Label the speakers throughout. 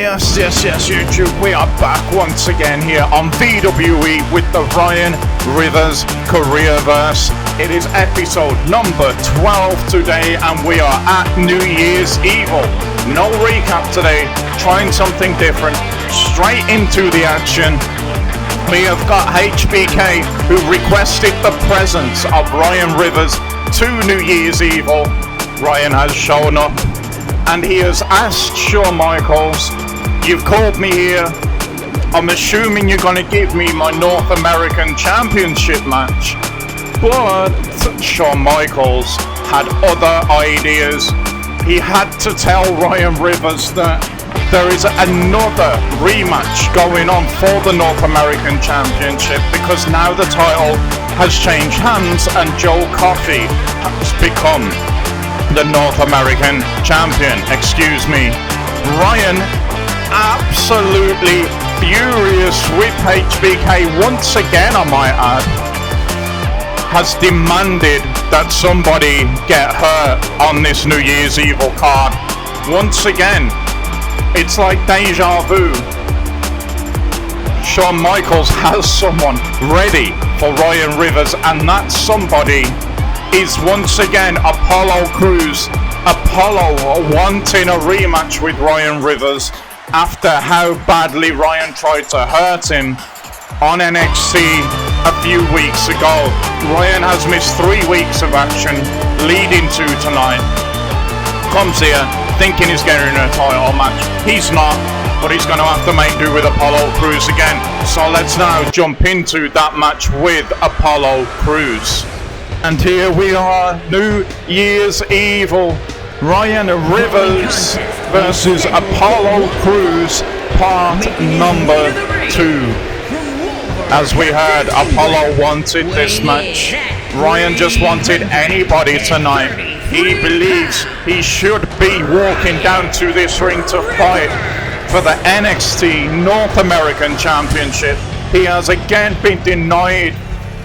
Speaker 1: Yes, YouTube. We are back once again here on VWE with the Ryan Rivers Careerverse. It is episode number 12 today, and we are at New Year's Evil. No recap today, trying something different. Straight into the action. We have got HBK, who requested the presence of Ryan Rivers to New Year's Evil. Ryan has shown up, and he has asked Shawn Michaels, "You've called me here. I'm assuming you're going to give me my North American Championship match." But Shawn Michaels had other ideas. He had to tell Ryan Rivers that there is another rematch going on for the North American Championship, because now the title has changed hands and Joe Coffey has become the North American Champion. Excuse me. Ryan, absolutely furious with HBK once again, I might add, has demanded that somebody get hurt on this New Year's Evil card. Once again, it's like deja vu. Shawn Michaels has someone ready for Ryan Rivers, and that somebody is once again Apollo Crews. Apollo wanting a rematch with Ryan Rivers after how badly Ryan tried to hurt him on NXT a few weeks ago. Ryan has missed 3 weeks of action leading to tonight. Comes here thinking he's getting a title match. He's not, but he's going to have to make do with Apollo Crews again. So let's now jump into that match with Apollo Crews. And here we are, New Year's Evil. Ryan Rivers versus Apollo Crews, part number 2. As we heard, Apollo wanted this match. Ryan just wanted anybody tonight. He believes he should be walking down to this ring to fight for the NXT North American Championship. He has again been denied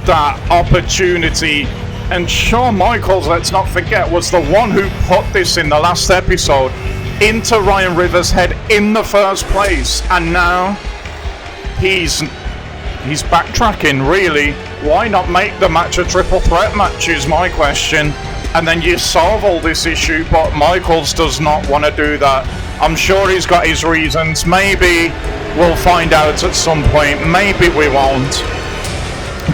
Speaker 1: that opportunity, and Shawn Michaels, let's not forget, was the one who put this in the last episode into Ryan Rivers' head in the first place, and now he's backtracking. Really, why not make the match a triple threat match is my question, and then you solve all this issue. But Michaels does not want to do that. I'm sure he's got his reasons. Maybe we'll find out at some point, maybe we won't,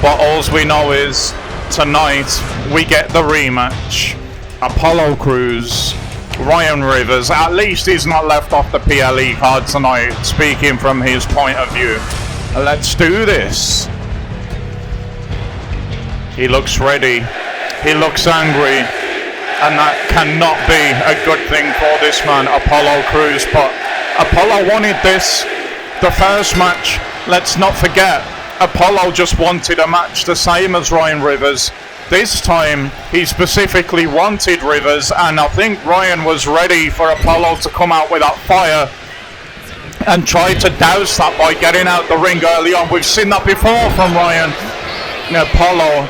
Speaker 1: but all we know is tonight we get the rematch. Apollo Crews, Ryan Rivers. At least he's not left off the PLE card tonight, speaking from his point of view. Let's do this. He looks ready. He looks angry, and that cannot be a good thing for this man, Apollo Crews. But Apollo wanted this. The first match, let's not forget, Apollo just wanted a match the same as Ryan Rivers. This time, he specifically wanted Rivers, and I think Ryan was ready for Apollo to come out with that fire and try to douse that by getting out the ring early on. We've seen that before from Ryan. Apollo,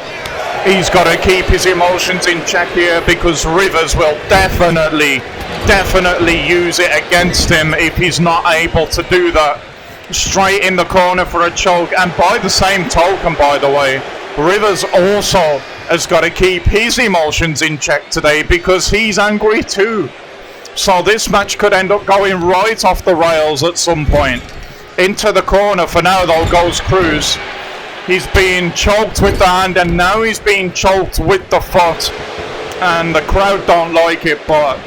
Speaker 1: he's got to keep his emotions in check here, because Rivers will definitely use it against him if he's not able to do that. Straight in the corner for a choke, and by the same token, by the way, Rivers also has got to keep his emotions in check today, because he's angry too. So this match could end up going right off the rails at some point. Into the corner for now though goes Crews. He's being choked with the hand, and now he's being choked with the foot, and the crowd don't like it, but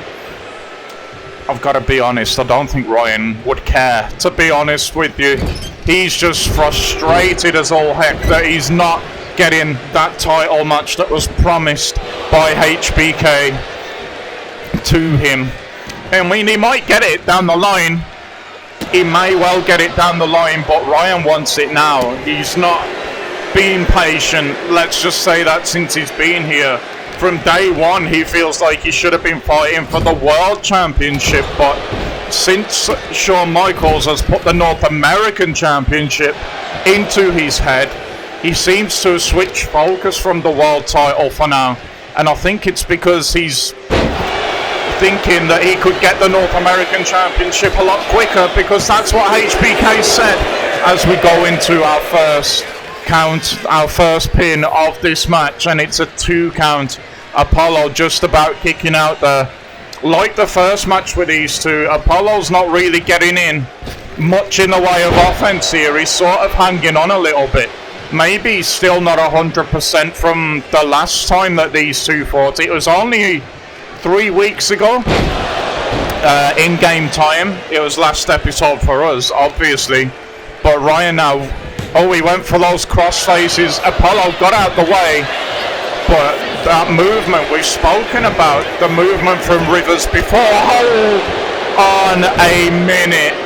Speaker 1: I've got to be honest, I don't think Ryan would care, to be honest with you. He's just frustrated as all heck that he's not getting that title match that was promised by HBK to him. I mean, he might get it down the line. He may well get it down the line, but Ryan wants it now. He's not being patient. Let's just say that since he's been here. From day one, he feels like he should have been fighting for the World Championship, but since Shawn Michaels has put the North American Championship into his head, he seems to switch focus from the world title for now. And I think it's because he's thinking that he could get the North American Championship a lot quicker, because that's what HBK said as we go into our first count, our first pin of this match, and it's a 2 count. Apollo just about kicking out there. Like the first match with these two, Apollo's not really getting in much in the way of offense here. He's sort of hanging on a little bit. Maybe he's still not 100% from the last time that these two fought. It was only 3 weeks ago, in game time. It was last episode for us, obviously. But Ryan now, oh, he went for those cross faces. Apollo got out the way, but that movement we've spoken about, the movement from Rivers before. Hold on a minute.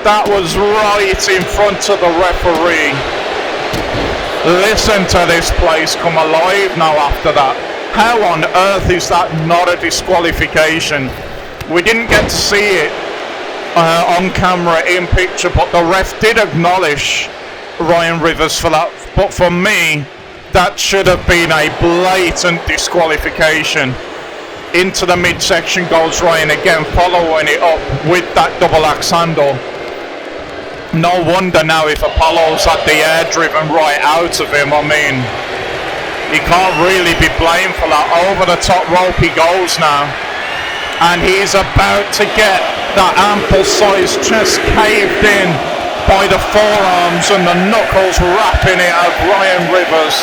Speaker 1: That was right in front of the referee. Listen to this place come alive now after that. How on earth is that not a disqualification? We didn't get to see it on camera in picture, but the ref did acknowledge Ryan Rivers for that. But for me, that should have been a blatant disqualification. Into the midsection goes Ryan again, following it up with that double axe handle. No wonder now if Apollo's had the air driven right out of him. I mean, he can't really be blamed for that. Over the top rope he goes now. And he's about to get that ample sized chest caved in by the forearms and the knuckles wrapping it of Ryan Rivers.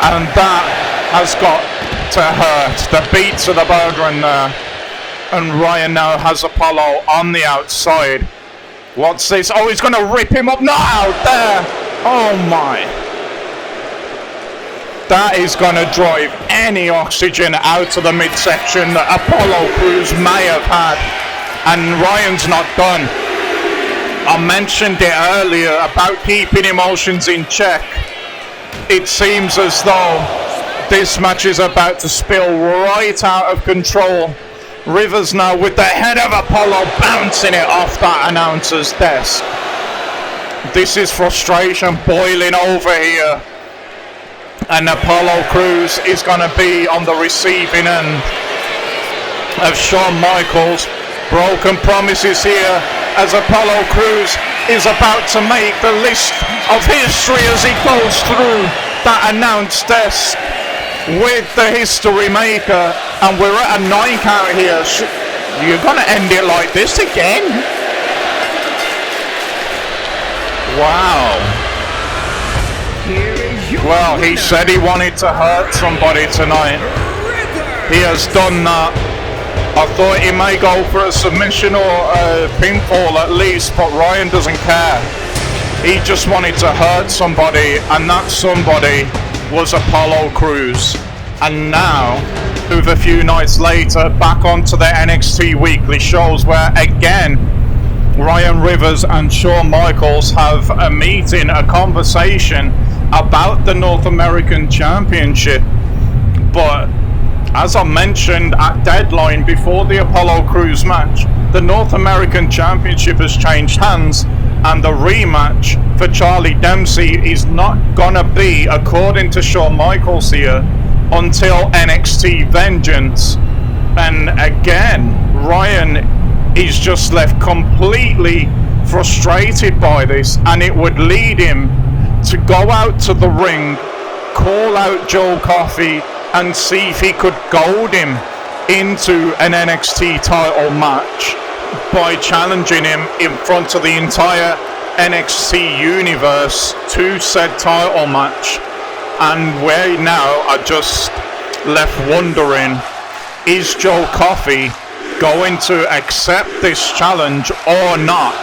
Speaker 1: And that has got to hurt. The beats of the brethren there. And Ryan now has Apollo on the outside. What's this? Oh, he's going to rip him up. Not out there. Oh my. That is going to drive any oxygen out of the midsection that Apollo Crews may have had. And Ryan's not done. I mentioned it earlier about keeping emotions in check. It seems as though this match is about to spill right out of control. Rivers now with the head of Apollo bouncing it off that announcer's desk. This is frustration boiling over here. And Apollo Crews is going to be on the receiving end of Shawn Michaels' broken promises here, as Apollo Crews is about to make the list of history as he goes through that announce desk with the history maker. And we're at a 9 count here. You're gonna end it like this again? Wow. Well, he said he wanted to hurt somebody tonight. He has done that. I thought he may go for a submission or a pinfall at least, but Ryan doesn't care. He just wanted to hurt somebody, and that somebody was Apollo Crews. And now, a few nights later, back onto the NXT weekly shows, where again Ryan Rivers and Shawn Michaels have a meeting, a conversation about the North American Championship. But as I mentioned at deadline before the Apollo Crews match, the North American Championship has changed hands, and the rematch for Charlie Dempsey is not gonna be, according to Shawn Michaels here, until NXT Vengeance. And again, Ryan is just left completely frustrated by this, and it would lead him to go out to the ring, call out Joe Coffey, and see if he could goad him into an NXT title match by challenging him in front of the entire NXT universe to said title match. And we now are just left wondering, is Joe Coffey going to accept this challenge or not?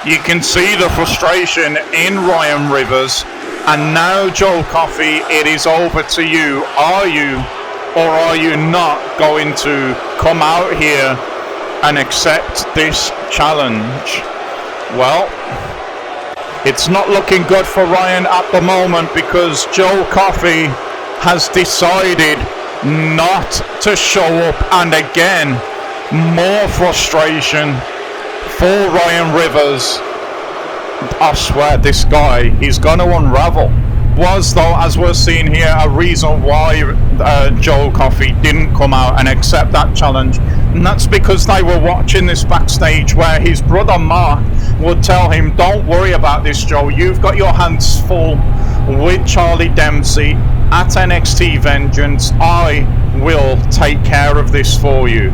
Speaker 1: You can see the frustration in Ryan Rivers. And now, Joe Coffey, it is over to you. Are you or are you not going to come out here and accept this challenge? Well, it's not looking good for Ryan at the moment, because Joe Coffey has decided not to show up. And again, more frustration for Ryan Rivers. I swear, this guy, he's going to unravel. was, though, as we're seeing here, a reason why Joe Coffey didn't come out and accept that challenge, and that's because they were watching this backstage where his brother Mark would tell him, don't worry about this, Joe, you've got your hands full with Charlie Dempsey at NXT Vengeance. I will take care of this for you.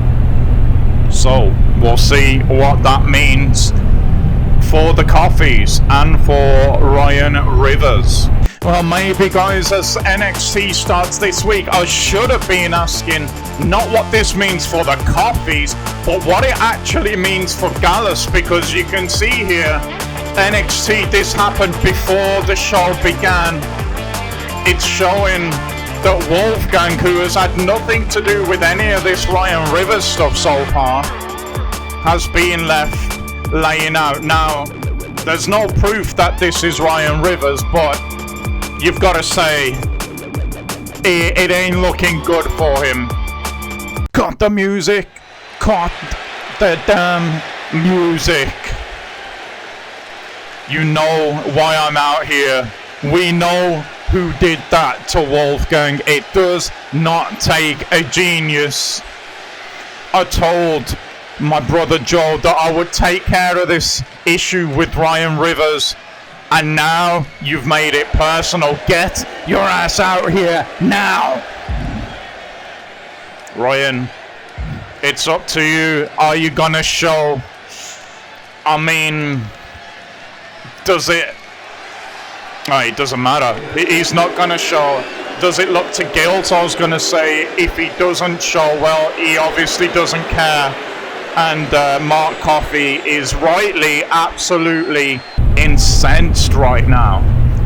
Speaker 1: So we'll see what that means for the Coffeys and for Ryan Rivers. Well, maybe, guys, as NXT starts this week, I should have been asking not what this means for the Coffeys, but what it actually means for Gallus, because you can see here, NXT, this happened before the show began. It's showing that Wolfgang, who has had nothing to do with any of this Ryan Rivers stuff so far, has been left laying out. Now, there's no proof that this is Ryan Rivers, but you've got to say, it ain't looking good for him. Cut the music. Cut the damn music. You know why I'm out here. We know who did that to Wolfgang. It does not take a genius. I told my brother Joe that I would take care of this issue with Ryan Rivers, and now you've made it personal. Get your ass out here now. Ryan, it's up to you. Are you gonna show? I mean, does it? Oh, it doesn't matter. He's not gonna show. Does it look to guilt? I was gonna say, if he doesn't show, well, he obviously doesn't care. And Mark Coffey is rightly, absolutely incensed right now.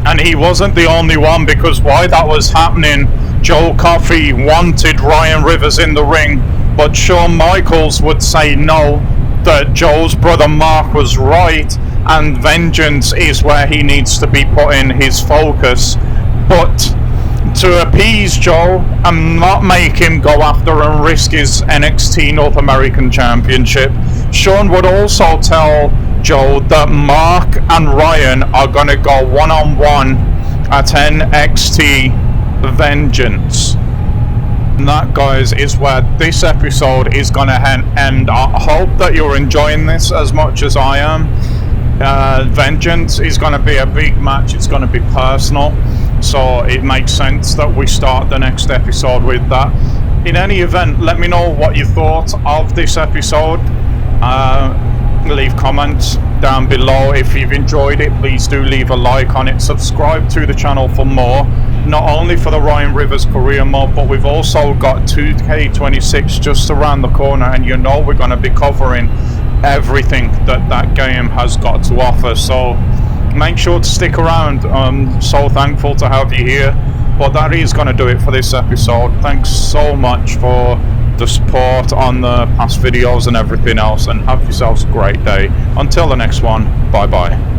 Speaker 1: And he wasn't the only one, because while that was happening, Joe Coffey wanted Ryan Rivers in the ring, but Shawn Michaels would say no, that Joe's brother Mark was right, and vengeance is where he needs to be putting his focus. But to appease Joe and not make him go after and risk his NXT North American Championship, Shawn would also tell Joe that Mark and Ryan are going to go one-on-one at NXT Vengeance. And that, guys, is where this episode is going to end. I hope that you're enjoying this as much as I am. Vengeance is going to be a big match. It's going to be personal, so it makes sense that we start the next episode with that. In any event, let me know what you thought of this episode. Leave comments down below. If you've enjoyed it, please do leave a like on it. Subscribe to the channel for more, not only for the Ryan Rivers career mode, but we've also got 2K26 just around the corner, and you know we're going to be covering everything that game has got to offer, so make sure to stick around. I'm so thankful to have you here. But that is going to do it for this episode. Thanks so much for the support on the past videos and everything else, and have yourselves a great day. Until the next one, bye bye.